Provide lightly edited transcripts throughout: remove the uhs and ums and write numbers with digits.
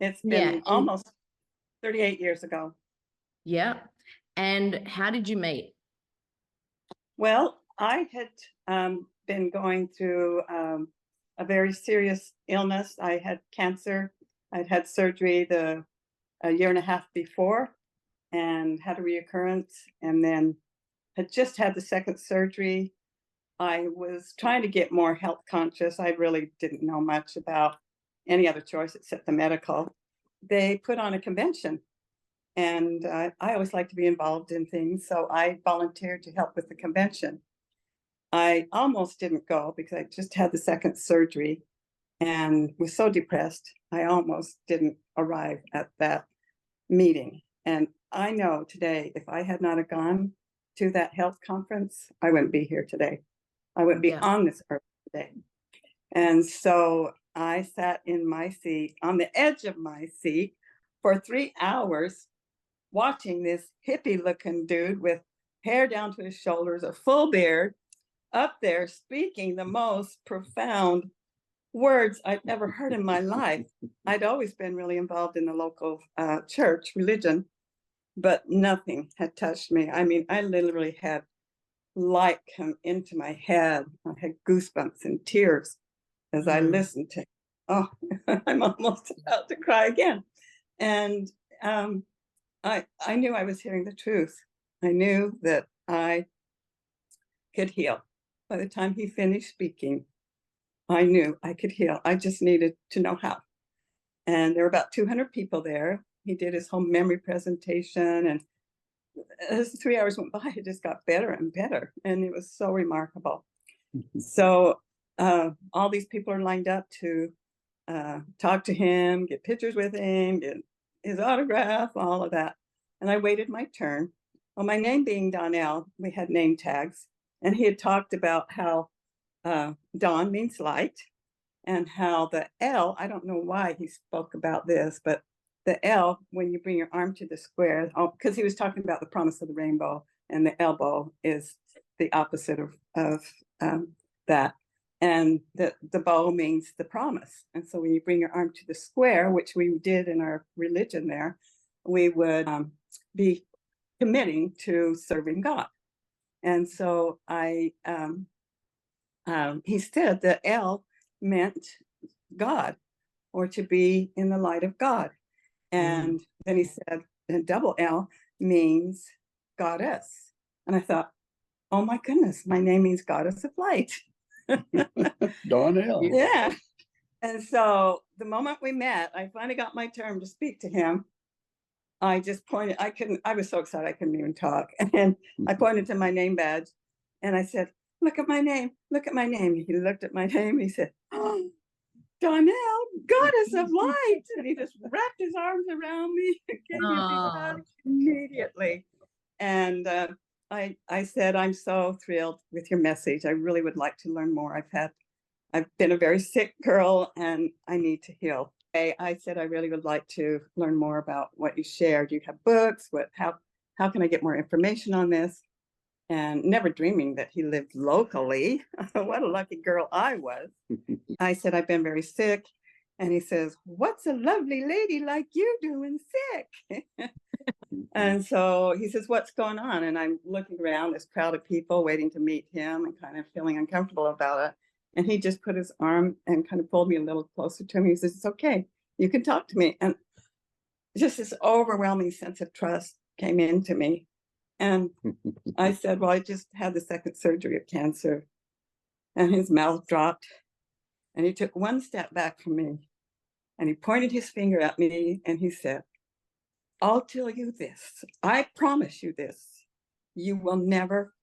It's Yeah. been almost 38 years ago. Yeah. And how did you meet? Well, I had been going through a very serious illness. I had cancer. I'd had surgery a year and a half before and had a reoccurrence, and then had just had the second surgery. I was trying to get more health conscious. I really didn't know much about any other choice except the medical. They put on a convention, and I always like to be involved in things, so I volunteered to help with the convention. I almost didn't go because I just had the second surgery and was so depressed. I almost didn't arrive at that meeting. And I know today, if I had not have gone to that health conference, I wouldn't be here today. I wouldn't be Yeah. on this earth today. And so I sat in my seat, on the edge of my seat, for 3 hours, watching this hippie looking dude with hair down to his shoulders, a full beard, up there speaking the most profound words I'd never heard in my life. I'd always been really involved in the local church religion, but nothing had touched me. I mean, I literally had light come into my head. I had goosebumps and tears as I listened to. Oh, I'm almost about to cry again. And I knew I was hearing the truth. I knew that I could heal. By the time he finished speaking, I knew I could heal. I just needed to know how. And there were about 200 people there. He did his whole memory presentation, and as the 3 hours went by, it just got better and better, and it was so remarkable. So all these people are lined up to talk to him, get pictures with him, get his autograph, all of that. And I waited my turn. Well, my name being Donell, we had name tags, and he had talked about how Don means light, and how the L, I don't know why he spoke about this, but the L, when you bring your arm to the square, because he was talking about the promise of the rainbow, and the elbow is the opposite of that. And the bow means the promise. And so when you bring your arm to the square, which we did in our religion there, we would be committing to serving God. And so he said the L meant God, or to be in the light of God. And then he said, and double L means goddess. And I thought, oh my goodness, my name means goddess of light. Donell. Yeah. And so the moment we met, I finally got my turn to speak to him. I just pointed, I was so excited I couldn't even talk. And I pointed to my name badge and I said, look at my name, look at my name. He looked at my name, he said, oh, Donell, goddess of light. And he just wrapped his arms around me and gave me a big hug immediately. And I said, I'm so thrilled with your message. I really would like to learn more. I've been a very sick girl and I need to heal. I said, I really would like to learn more about what you shared. Do you have books? How can I get more information on this? And never dreaming that he lived locally. What a lucky girl I was. I said, I've been very sick. And he says, what's a lovely lady like you doing sick? And so he says, what's going on? And I'm looking around this crowd of people waiting to meet him and kind of feeling uncomfortable about it. And he just put his arm and kind of pulled me a little closer to me. He says, it's okay. You can talk to me. And just this overwhelming sense of trust came into me. And I said, well, I just had the second surgery of cancer. And his mouth dropped. And he took one step back from me. And he pointed his finger at me and he said, I'll tell you this. I promise you this. You will never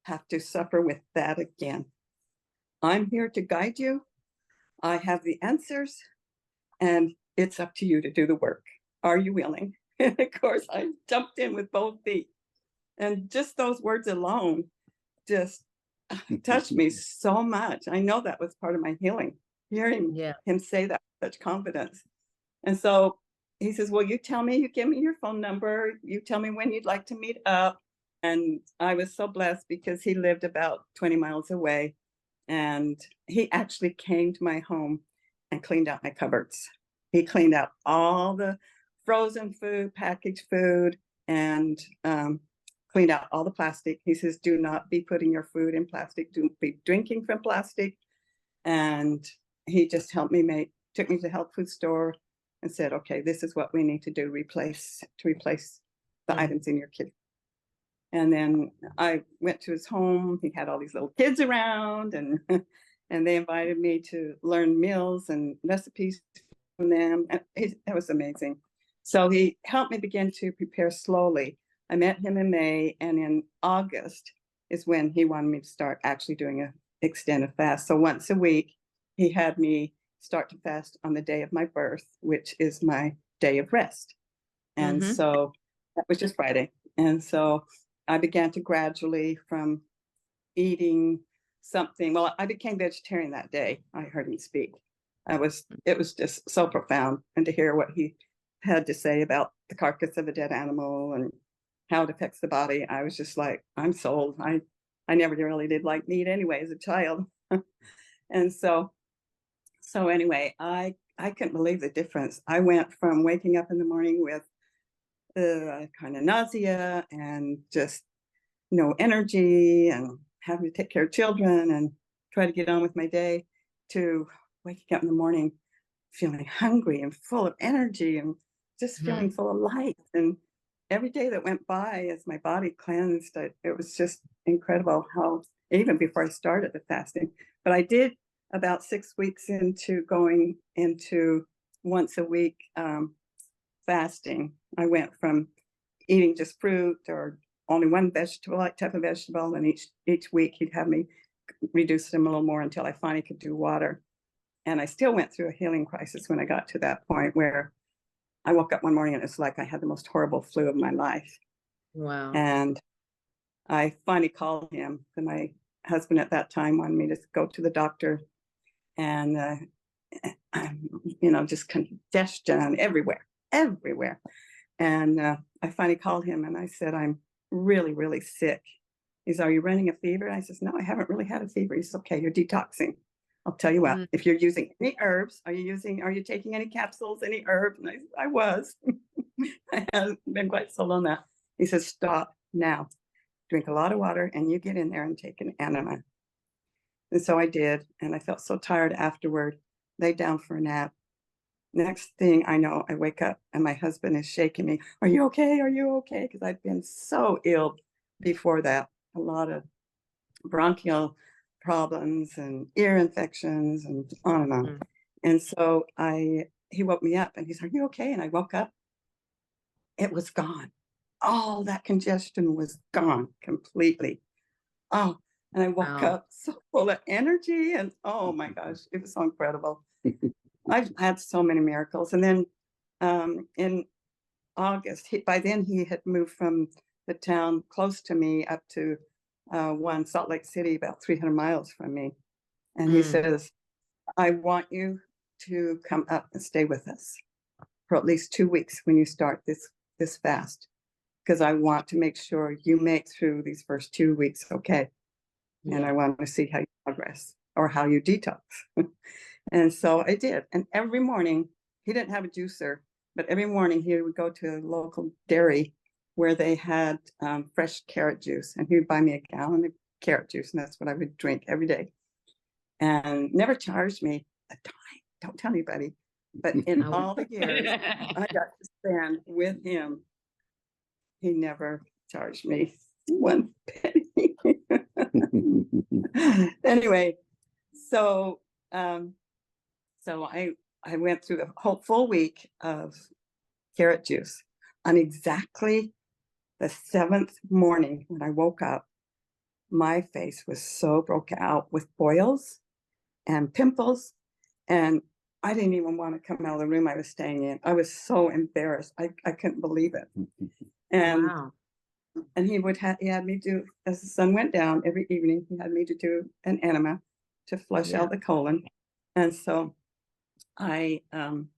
have to suffer with that again. I'm here to guide you. I have the answers, and it's up to you to do the work. Are you willing? And of course, I jumped in with both feet. And just those words alone just touched me so much. I know that was part of my healing, hearing him say that with such confidence. And so he says, well, you tell me, you give me your phone number. You tell me when you'd like to meet up. And I was so blessed because he lived about 20 miles away. And he actually came to my home and cleaned out my cupboards. He cleaned out all the frozen food, packaged food, and cleaned out all the plastic. He says, do not be putting your food in plastic. Don't be drinking from plastic. And he just helped me took me to the health food store and said, okay, this is what we need to do, replace the items in your kitchen. And then I went to his home. He had all these little kids around, and and they invited me to learn meals and recipes from them. And that was amazing. So he helped me begin to prepare slowly. I met him in May, and in August is when he wanted me to start actually doing an extended fast. So once a week, he had me start to fast on the day of my birth, which is my day of rest. And so that was just Friday. And so I began to gradually, from eating something, well, I became vegetarian that day. I heard him speak. It was just so profound. And to hear what he had to say about the carcass of a dead animal and how it affects the body, I was just like, I'm sold. I never really did like meat anyway as a child. And so anyway, I couldn't believe the difference. I went from waking up in the morning with kind of nausea and just no energy and having to take care of children and try to get on with my day, to waking up in the morning feeling hungry and full of energy and just feeling full of life. And every day that went by, as my body cleansed, it was just incredible how, even before I started the fasting, but I did about 6 weeks into going into once a week fasting. I went from eating just fruit or only one vegetable, like type of vegetable, and each week he'd have me reduce them a little more until I finally could do water. And I still went through a healing crisis when I got to that point where I woke up one morning and it's like I had the most horrible flu of my life. Wow. And I finally called him, and my husband at that time wanted me to go to the doctor, and just congestion everywhere. And I finally called him and I said, I'm really, really sick. He said, are you running a fever? I says, no, I haven't really had a fever. He says, okay, you're detoxing. I'll tell you what, if you're using any herbs, are you taking any capsules, any herbs? And I was. I haven't been quite sold on that. He says, stop now. Drink a lot of water and you get in there and take an enema. And so I did. And I felt so tired afterward, laid down for a nap. Next thing I know, I wake up and my husband is shaking me. Are you okay? Are you okay? Because I'd been so ill before that. A lot of bronchial problems and ear infections and on and on. And so he woke me up and he said, are you okay? And I woke up. It was gone. All that congestion was gone completely. Oh, and I woke up so full of energy, and oh my gosh, it was so incredible. I've had so many miracles. And then in August, by then he had moved from the town close to me up to Salt Lake City, about 300 miles from me. And he says, I want you to come up and stay with us for at least 2 weeks when you start this fast, because I want to make sure you make through these first 2 weeks okay. And I want to see how you progress or how you detox. And so I did. And every morning, he didn't have a juicer, but every morning he would go to a local dairy where they had fresh carrot juice. And he would buy me a gallon of carrot juice. And that's what I would drink every day. And never charged me a dime. Don't tell anybody. But in all the years I got to spend with him, he never charged me one penny. Anyway, so I went through a whole full week of carrot juice. On exactly the 7th morning when I woke up, my face was so broken out with boils and pimples, and I didn't even want to come out of the room I was staying in. I was so embarrassed. I couldn't believe it. And and he had me do, as the sun went down every evening, he had me to do an enema to flush out the colon. And so and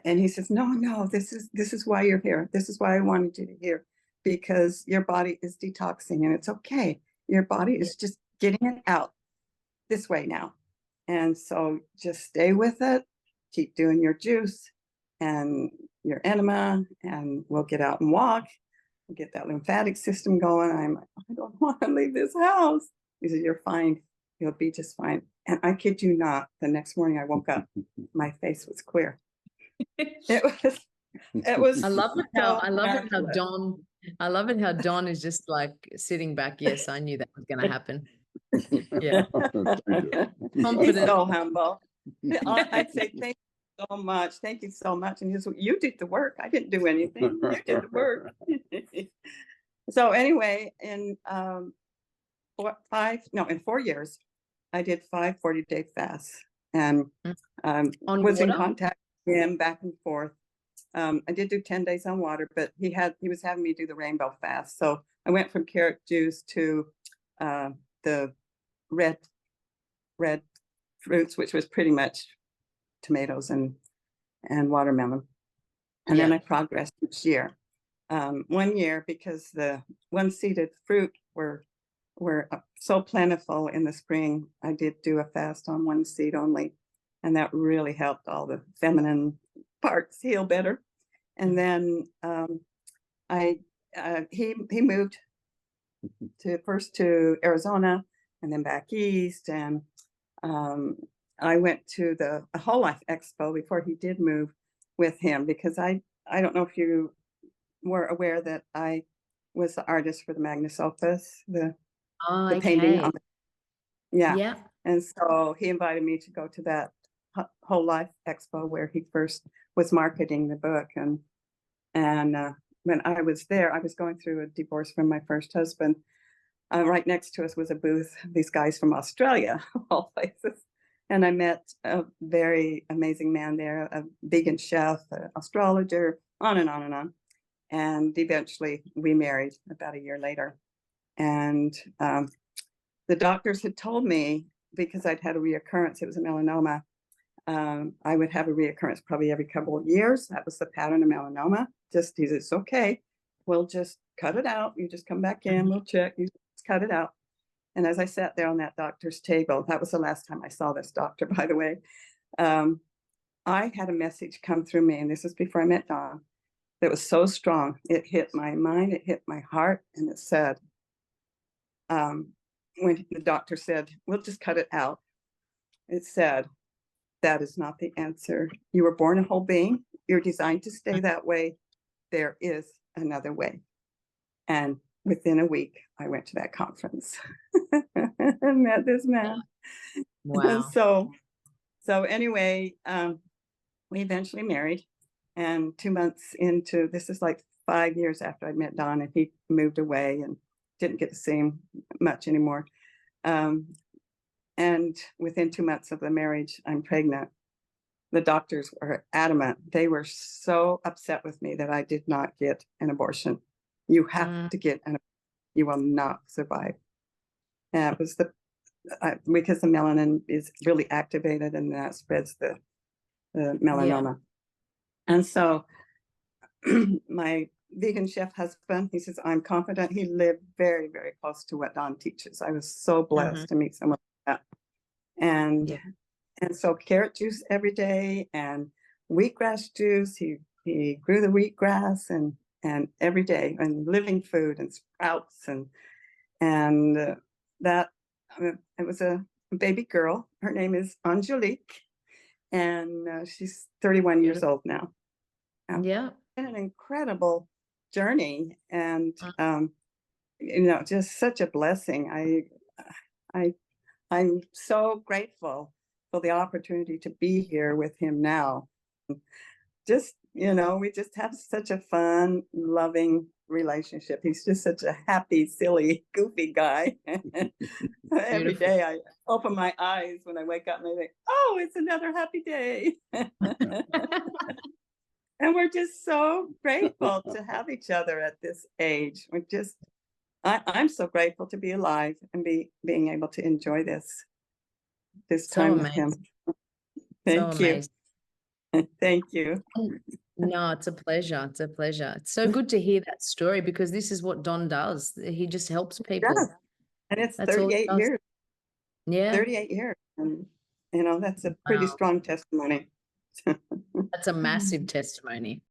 he says, no, this is why you're here. This is why I wanted you to hear, because your body is detoxing and it's okay. Your body is just getting it out this way now. And so just stay with it, keep doing your juice, and your enema, and we'll get out and walk, we'll get that lymphatic system going. I'm like, I don't want to leave this house. He said, you're fine. You'll be just fine. And I kid you not, the next morning I woke up, my face was clear. It was I love it so I love it how miraculous. I love it how Don is just like sitting back. Yes, I knew that was going to happen. Yeah. He's Confident. so humble. I'd say thank you so much. Thank you so much. And he says, you did the work. I didn't do anything. You did the work. So anyway, in in 4 years, I did 5 40-day fasts and On was in water? contact with him back and forth. I did do 10 days on water, but he was having me do the rainbow fast. So I went from carrot juice to the red fruits, which was pretty much tomatoes and watermelon. And then I progressed each year. 1 year, because the one-seeded fruit were so plentiful in the spring, I did do a fast on one seed only, and that really helped all the feminine parts heal better. And then he moved first to Arizona and then back east, and I went to a Whole Life Expo before he did move with him, because I don't know if you were aware that I was the artist for the Magnus Opus, the painting on Yeah. And so he invited me to go to that Whole Life Expo where he first was marketing the book. And when I was there, I was going through a divorce from my first husband. Right next to us was a booth, these guys from Australia, of all places. And I met a very amazing man there, a vegan chef, an astrologer, on and on and on. And eventually we married about a year later. And the doctors had told me, because I'd had a reoccurrence, it was a melanoma, I would have a reoccurrence probably every couple of years. That was the pattern of melanoma. He said, it's okay. We'll just cut it out. You just come back in, we'll check, you just cut it out. And as I sat there on that doctor's table, that was the last time I saw this doctor, by the way, I had a message come through me, and this is before I met Don, that was so strong. It hit my mind, it hit my heart, and it said, when the doctor said, we'll just cut it out, it said, that is not the answer. You were born a whole being. You're designed to stay that way. There is another way. And within a week, I went to that conference and met this man. Wow. So anyway, we eventually married. And 2 months into, this is like 5 years after I met Don, and he moved away and didn't get to see him much anymore. And within 2 months of the marriage, I'm pregnant. The doctors were adamant. They were so upset with me that I did not get an abortion. You have to get an abortion. You will not survive. And it was because the melanin is really activated, and that spreads the melanoma. And so my vegan chef husband, he says, I'm confident. He lived very, very close to what Don teaches. I was so blessed to meet someone like that. And so carrot juice every day and wheatgrass juice. He grew the wheatgrass and every day, and living food and sprouts and that it was a baby girl. Her name is Angelique, and she's 31 years old now. Yeah. Been an incredible journey, and just such a blessing. I'm so grateful for the opportunity to be here with him now. Just, we just have such a fun, loving relationship. He's just such a happy, silly, goofy guy. Every day I open my eyes when I wake up and I think, oh, it's another happy day. And we're just so grateful to have each other at this age. I'm so grateful to be alive and being able to enjoy this time with him. Thank you. Thank you. No, it's a pleasure. It's a pleasure. It's so good to hear that story, because this is what Don does. He just helps people. Yeah. And it's That's 38 years. Yeah. 38 years. And, that's a pretty strong testimony. That's a massive testimony.